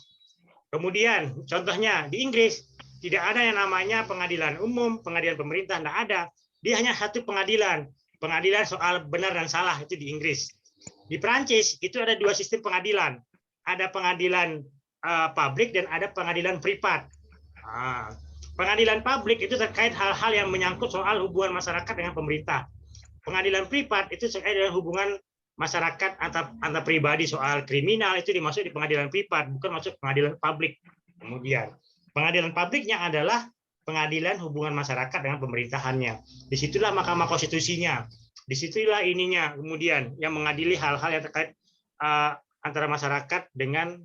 Kemudian, contohnya di Inggris tidak ada yang namanya pengadilan umum, pengadilan pemerintah, tidak ada. Dia hanya satu pengadilan soal benar dan salah itu di Inggris. Di Perancis itu ada dua sistem pengadilan, ada pengadilan publik dan ada pengadilan privat. Pengadilan publik itu terkait hal-hal yang menyangkut soal hubungan masyarakat dengan pemerintah. Pengadilan privat itu terkait dengan hubungan masyarakat antar pribadi soal kriminal, itu dimasuk di pengadilan privat, bukan masuk pengadilan publik. Kemudian pengadilan publiknya adalah pengadilan hubungan masyarakat dengan pemerintahannya. Disitulah Mahkamah Konstitusinya, disitulah ininya kemudian yang mengadili hal-hal yang terkait antara masyarakat dengan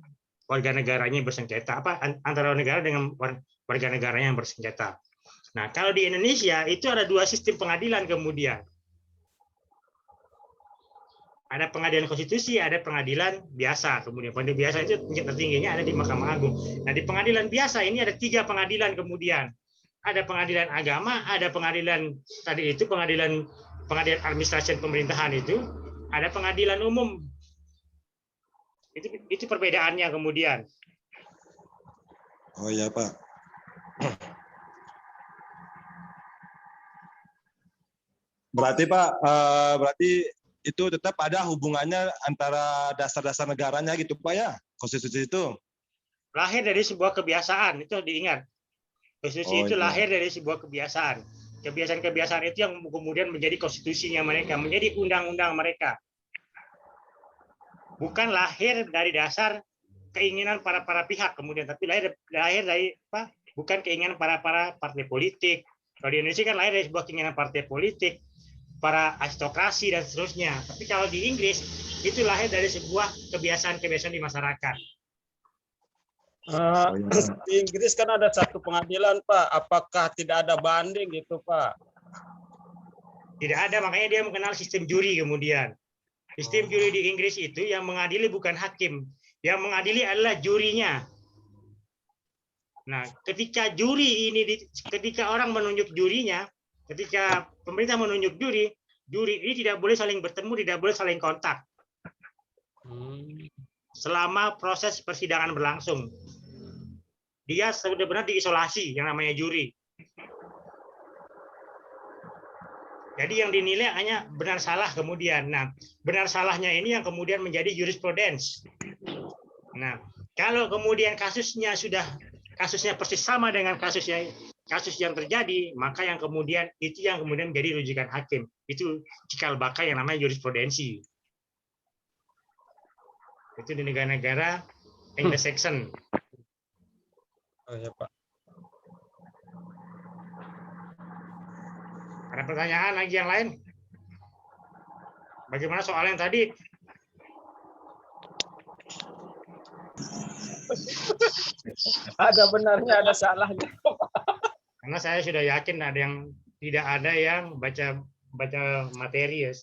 warga negaranya yang bersengketa, antara negara dengan warga negaranya yang bersengketa. Nah, kalau di Indonesia itu ada dua sistem pengadilan kemudian. Ada pengadilan konstitusi, ada pengadilan biasa. Kemudian pengadilan biasa itu tingkat tertingginya ada di Mahkamah Agung. Nah, di pengadilan biasa ini ada 3 pengadilan kemudian. Ada pengadilan agama, ada pengadilan tadi itu pengadilan administrasi pemerintahan itu, ada pengadilan umum. Itu perbedaannya kemudian. Oh iya Pak. Berarti Pak, berarti itu tetap ada hubungannya antara dasar-dasar negaranya gitu Pak ya, konstitusi itu. Lahir dari sebuah kebiasaan, itu diingat. Konstitusi itu lahir dari sebuah kebiasaan. Kebiasaan-kebiasaan itu yang kemudian menjadi konstitusinya mereka, menjadi undang-undang mereka. Bukan lahir dari dasar keinginan para pihak kemudian, tapi lahir dari bukan keinginan para partai politik. Kalau di Indonesia kan lahir dari sebuah keinginan partai politik, para aristokrasi dan seterusnya. Tapi kalau di Inggris itu lahir dari sebuah kebiasaan-kebiasaan di masyarakat. Di Inggris kan ada satu pengadilan Pak. Apakah tidak ada banding gitu Pak? Tidak ada, makanya dia mengenal sistem juri kemudian. Sistem juri di Inggris itu yang mengadili bukan hakim, yang mengadili adalah jurinya. Nah, ketika ketika orang menunjuk jurinya, ketika pemerintah menunjuk juri ini tidak boleh saling bertemu, tidak boleh saling kontak. Selama proses persidangan berlangsung. Dia benar-benar diisolasi, yang namanya juri. Jadi yang dinilai hanya benar salah kemudian. Nah, benar salahnya ini yang kemudian menjadi jurisprudence. Nah, kalau kemudian kasusnya persis sama dengan kasus yang terjadi, maka yang kemudian menjadi rujukan hakim. Itu cikal bakal yang namanya jurisprudensi. Itu di negara-negara Anglo-Saxon. Oh ya Pak. Ada pertanyaan lagi yang lain? Bagaimana soal yang tadi? Ada benarnya, ada salahnya. Karena saya sudah yakin tidak ada yang baca materi ya.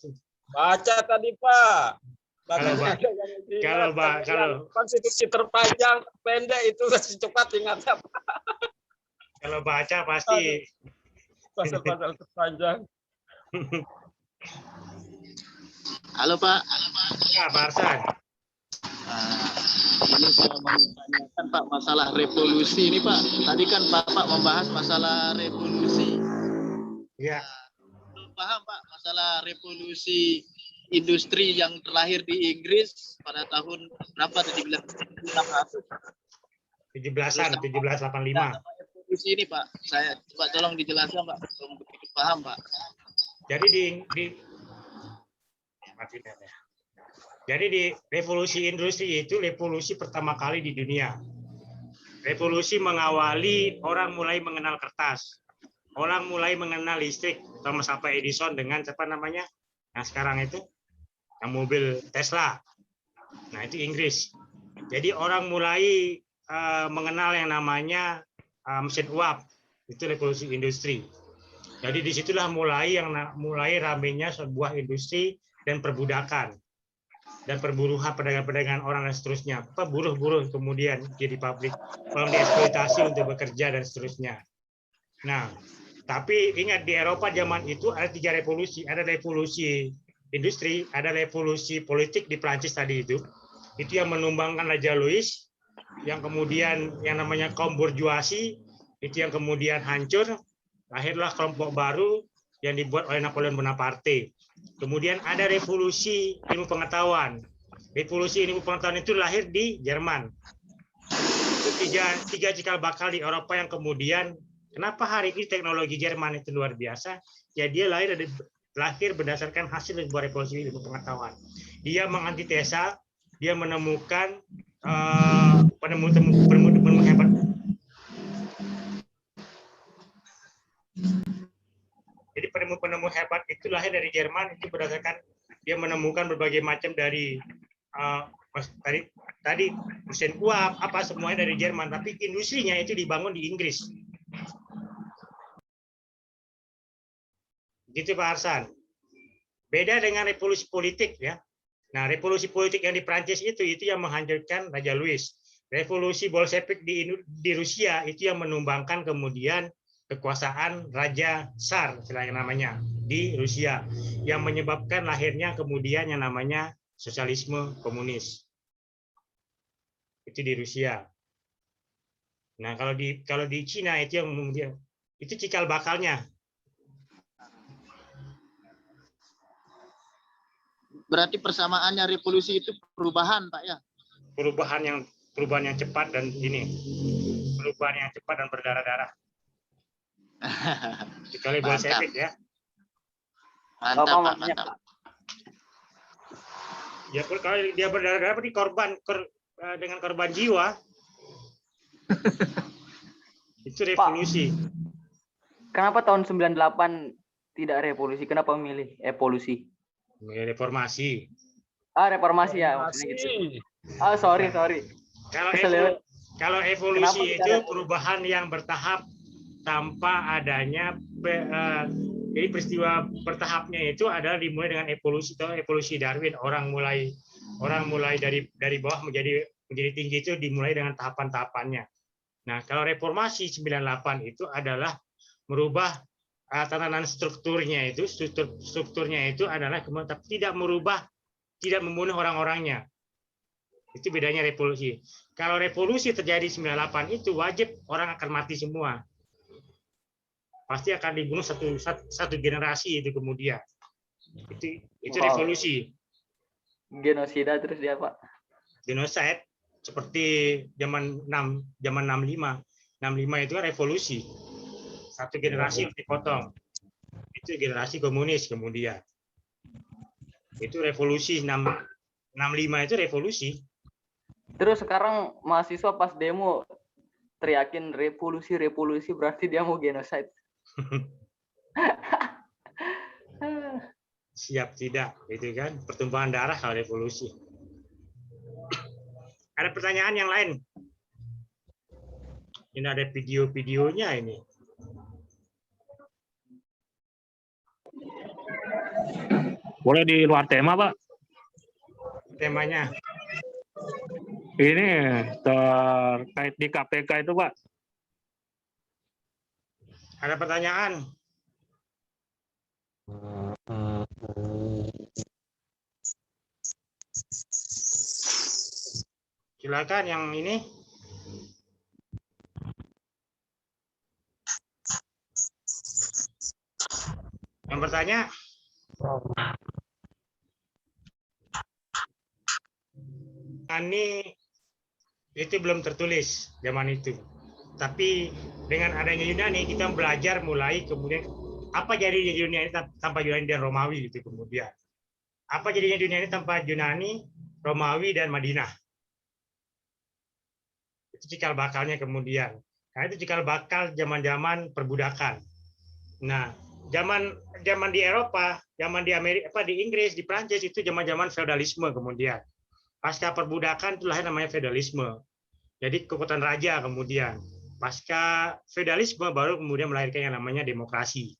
Baca tadi Pak. Kalau Makanya Pak- ada yang diingat, kalau- yang konstitusi terpanjang, pendek itu secepat ingatnya Pak. Kalau baca pasti Pasal-pasal terpanjang. Halo Pak. ya Pak Arsan. Ini saya mau tanyakan Pak masalah revolusi ini Pak. Tadi kan Bapak membahas masalah revolusi. Ya, Belum paham Pak masalah revolusi industri yang terlahir di Inggris pada tahun berapa tadi bilang 17-an, 1785. revolusi ini Pak. Saya coba tolong dijelaskan Pak. Belum begitu paham Pak. Jadi di revolusi industri itu revolusi pertama kali di dunia. Revolusi mengawali orang mulai mengenal kertas. Orang mulai mengenal listrik, Thomas Alva Edison dengan siapa namanya? Yang sekarang itu yang mobil Tesla. Nah, itu Inggris. Jadi orang mulai mengenal yang namanya mesin uap. Itu revolusi industri. Jadi disitulah mulai ramainya sebuah industri dan perbudakan dan perburuhan pedagang-pedagang orang dan seterusnya. Buruh-buruh kemudian jadi pabrik, orang dieksploitasi untuk bekerja dan seterusnya. Nah, tapi ingat di Eropa zaman itu ada 3 revolusi. Ada revolusi industri, ada revolusi politik di Prancis tadi itu yang menumbangkan Raja Louis, yang kemudian yang namanya kaum bourgeoisie, itu yang kemudian hancur. Lahirlah kelompok baru yang dibuat oleh Napoleon Bonaparte. Kemudian ada revolusi ilmu pengetahuan. Revolusi ilmu pengetahuan itu lahir di Jerman. Itu tiga cikal bakal di Eropa yang kemudian, kenapa hari ini teknologi Jerman itu luar biasa? Ya dia lahir berdasarkan hasil sebuah revolusi ilmu pengetahuan. Dia mengantitesa, dia menemukan penemu hebat. Jadi penemu-penemu hebat itu lahir dari Jerman, itu berdasarkan dia menemukan berbagai macam dari tadi mesin uap, apa semuanya dari Jerman, tapi industrinya itu dibangun di Inggris. Gitu Pak Arsan. Beda dengan revolusi politik ya. Nah, revolusi politik yang di Prancis itu yang menghancurkan Raja Louis. Revolusi Bolshevik di Rusia itu yang menumbangkan kemudian kekuasaan Raja Tsar, istilahnya namanya, di Rusia, yang menyebabkan lahirnya kemudian yang namanya sosialisme komunis. Itu di Rusia. Nah, kalau di Cina itu yang kemudian itu cikal bakalnya. Berarti persamaannya revolusi itu perubahan Pak ya? Perubahan yang cepat dan perubahan yang cepat dan berdarah-darah. Sekali Bolshevik ya. Mantap Pak, mantap. Ya kalau dia berdarah-darah berarti dengan korban jiwa. Itu revolusi. Kenapa tahun 98 tidak revolusi? Kenapa memilih evolusi? Reformasi. Reformasi ya. Maksudnya gitu. Sorry. Kalau evolusi itu perubahan yang bertahap tanpa adanya jadi peristiwa bertahapnya itu adalah dimulai dengan evolusi atau evolusi Darwin. Orang mulai dari bawah menjadi tinggi itu dimulai dengan tahapan-tahapannya. Nah, kalau reformasi 98 itu adalah merubah tatanan strukturnya itu adalah kemudian tidak merubah, tidak membunuh orang-orangnya. Itu bedanya revolusi. Kalau revolusi terjadi 98 itu wajib orang akan mati semua. Pasti akan dibunuh satu generasi itu kemudian. Itu revolusi. Genosida terus dia Pak. Genocide seperti zaman 65. 65 itu kan revolusi. Satu generasi dipotong. Itu generasi komunis kemudian. Itu revolusi 65 itu revolusi. Terus sekarang mahasiswa pas demo teriakin revolusi berarti dia mau genocide. Siap tidak, itu kan pertumpahan darah kalau revolusi. Ada pertanyaan yang lain? Ini ada video-videonya ini. Boleh di luar tema, Pak? Temanya. Ini terkait di KPK itu, Pak. Ada pertanyaan? Silakan yang ini. Yang bertanya. Ini itu belum tertulis zaman itu. Tapi dengan adanya Yunani kita belajar mulai kemudian apa jadinya Yunani tanpa Yunani dan Romawi gitu kemudian. Apa jadinya Yunani tanpa Yunani, Romawi dan Madinah. Itu cikal bakalnya kemudian. Karena itu cikal bakal zaman-zaman perbudakan. Nah, zaman di Eropa, zaman di Amerika, di Inggris, di Prancis itu zaman-zaman feodalisme kemudian. Pasca perbudakan itu lahir namanya feodalisme. Jadi kekuatan raja kemudian. Pasca feodalisme baru kemudian melahirkan yang namanya demokrasi.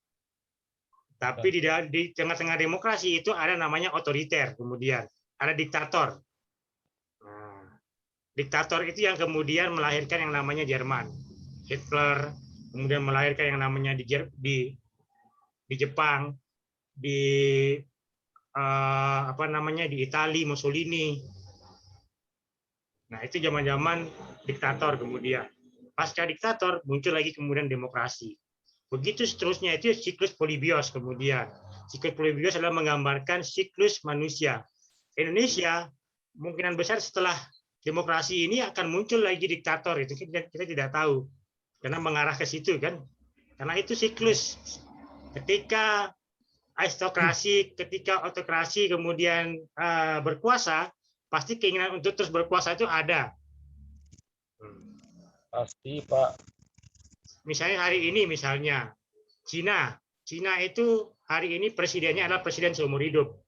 Tapi di tengah-tengah demokrasi itu ada namanya otoriter kemudian. Ada diktator. Nah, diktator itu yang kemudian melahirkan yang namanya Jerman. Hitler, kemudian melahirkan yang namanya di Jepang, di di Italia, Mussolini. Nah, itu zaman-zaman diktator kemudian. Pasca diktator muncul lagi kemudian demokrasi. Begitu seterusnya itu siklus Polybios kemudian. Siklus Polybios adalah menggambarkan siklus manusia. Indonesia kemungkinan besar setelah demokrasi ini akan muncul lagi diktator, itu kita tidak tahu. Karena mengarah ke situ kan. Karena itu siklus. Ketika aristokrasi, ketika autokrasi kemudian berkuasa, pasti keinginan untuk terus berkuasa itu ada. Pasti, Pak. Misalnya hari ini, misalnya Cina itu hari ini presidennya adalah presiden seumur hidup.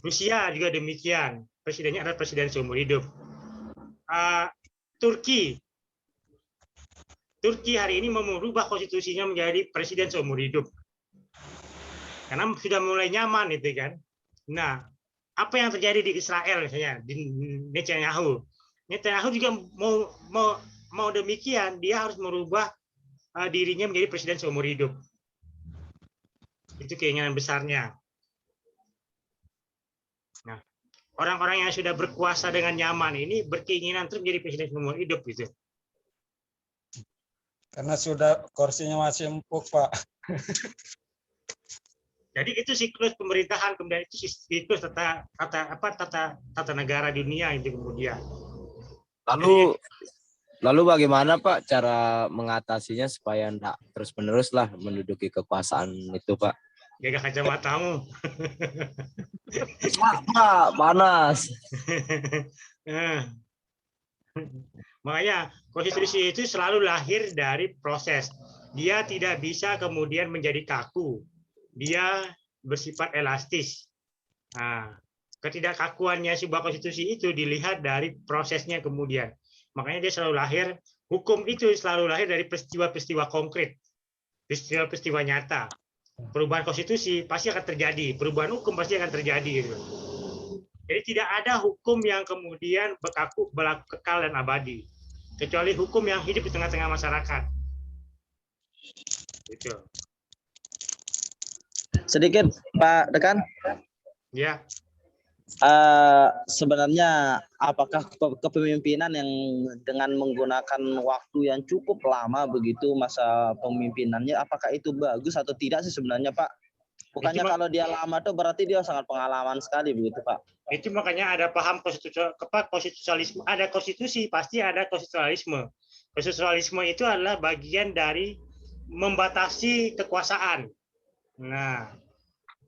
Rusia juga demikian, presidennya adalah presiden seumur hidup. Turki hari ini mau merubah konstitusinya menjadi presiden seumur hidup. Karena sudah mulai nyaman itu kan. Nah, apa yang terjadi di Israel misalnya di Netanyahu juga mau demikian, dia harus merubah dirinya menjadi presiden seumur hidup. Itu keinginan besarnya. Nah, orang-orang yang sudah berkuasa dengan nyaman ini berkeinginan terus menjadi presiden seumur hidup gitu. Karena sudah kursinya masih empuk, Pak. Jadi itu siklus pemerintahan, kemudian itu siklus tata negara dunia itu kemudian. Lalu bagaimana Pak cara mengatasinya supaya enggak terus-menerus lah menduduki kekuasaan itu, Pak? Jaga kacamatamu. Pak, panas. Makanya konstitusi itu selalu lahir dari proses. Dia tidak bisa kemudian menjadi kaku. Dia bersifat elastis. Nah, ketidakkakuannya sebuah konstitusi itu dilihat dari prosesnya kemudian. Makanya dia selalu lahir, hukum itu selalu lahir dari peristiwa-peristiwa konkret, peristiwa-peristiwa nyata. Perubahan konstitusi pasti akan terjadi, perubahan hukum pasti akan terjadi. Gitu. Jadi tidak ada hukum yang kemudian berlaku kekal dan abadi, kecuali hukum yang hidup di tengah-tengah masyarakat. Gitu. Sedikit Pak Dekan. Ya. Sebenarnya apakah kepemimpinan yang dengan menggunakan waktu yang cukup lama begitu masa pemimpinannya, apakah itu bagus atau tidak sih sebenarnya Pak? Bukannya kalau dia lama tuh berarti dia sangat pengalaman sekali begitu Pak? Itu makanya ada paham konstitusionalisme, ada konstitusi pasti ada konstitusionalisme. Konstitusionalisme itu adalah bagian dari membatasi kekuasaan. Nah,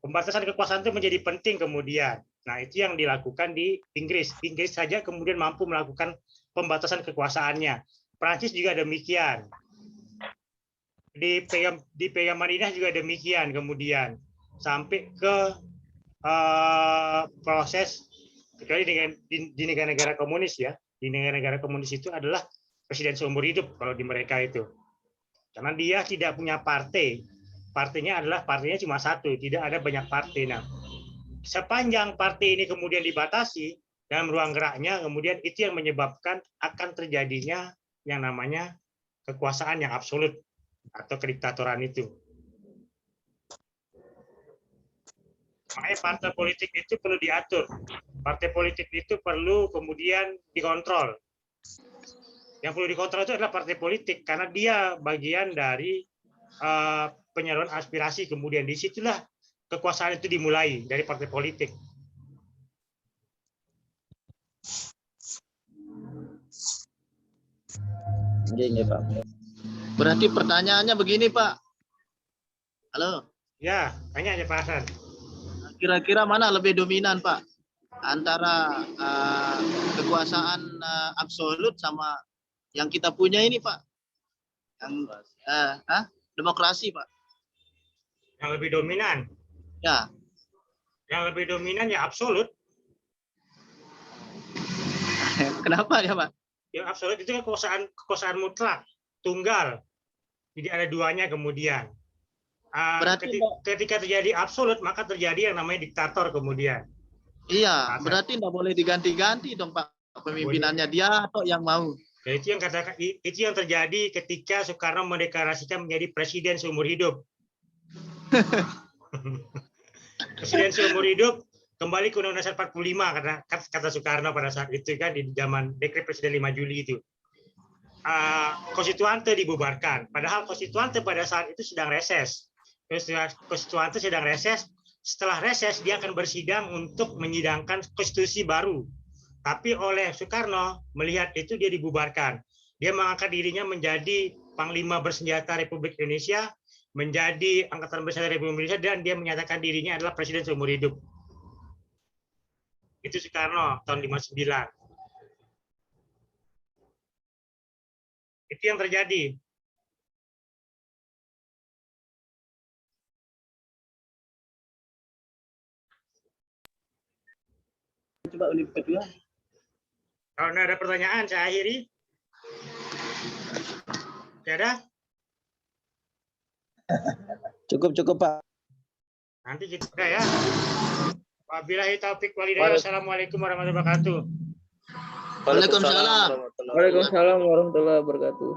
pembatasan kekuasaan itu menjadi penting kemudian. Nah, itu yang dilakukan di Inggris. Inggris saja kemudian mampu melakukan pembatasan kekuasaannya. Prancis juga demikian. Di PM Madinah juga demikian kemudian. Sampai ke proses, kecuali di negara-negara komunis ya. Di negara-negara komunis itu adalah presiden seumur hidup kalau di mereka itu. Karena dia tidak punya partai. Partainya cuma satu, tidak ada banyak partai. Nah, sepanjang partai ini kemudian dibatasi dalam ruang geraknya, kemudian itu yang menyebabkan akan terjadinya yang namanya kekuasaan yang absolut atau kediktatoran itu. Makanya partai politik itu perlu diatur. Partai politik itu perlu kemudian dikontrol. Yang perlu dikontrol itu adalah partai politik karena dia bagian dari penyaluran aspirasi. Kemudian disitulah kekuasaan itu dimulai dari partai politik. Iya, Pak. Berarti pertanyaannya begini, Pak. Halo. Ya, tanya aja Pak Hasan. Kira-kira mana lebih dominan, Pak? Antara kekuasaan absolut sama yang kita punya ini, Pak? Yang demokrasi, Pak. Yang lebih dominan. Ya. Yang lebih dominan ya absolut. Kenapa ya, Pak? Yang absolut itu kan kekuasaan mutlak, tunggal. Jadi ada duanya kemudian. Berarti ketika terjadi absolut, maka terjadi yang namanya diktator kemudian. Iya, berarti tidak boleh diganti-ganti dong, Pak. Pemimpinannya dia atau yang mau. Ya, itu yang terjadi ketika Soekarno mendeklarasikan menjadi presiden seumur hidup. Presiden seumur hidup kembali ke Undang-Undang 45 kata Soekarno pada saat itu kan di zaman dekret Presiden 5 Juli itu. Konstituante dibubarkan. Padahal konstituante pada saat itu sedang reses. Konstituante sedang reses. Setelah reses dia akan bersidang untuk menyidangkan konstitusi baru. Tapi oleh Soekarno melihat itu dia dibubarkan. Dia mengangkat dirinya menjadi Panglima Bersenjata Republik Indonesia, menjadi Angkatan Bersenjata Republik Indonesia, dan dia menyatakan dirinya adalah presiden seumur hidup. Itu Soekarno tahun 59. Itu yang terjadi. Coba unit kedua. Kalau ada pertanyaan, saya akhiri. Tidak ada? Cukup, Pak. Nanti kita ya. Wabillahi taufik walhidayah. Wassalamualaikum warahmatullahi wabarakatuh. Waalaikumsalam. Waalaikumsalam warahmatullahi wabarakatuh.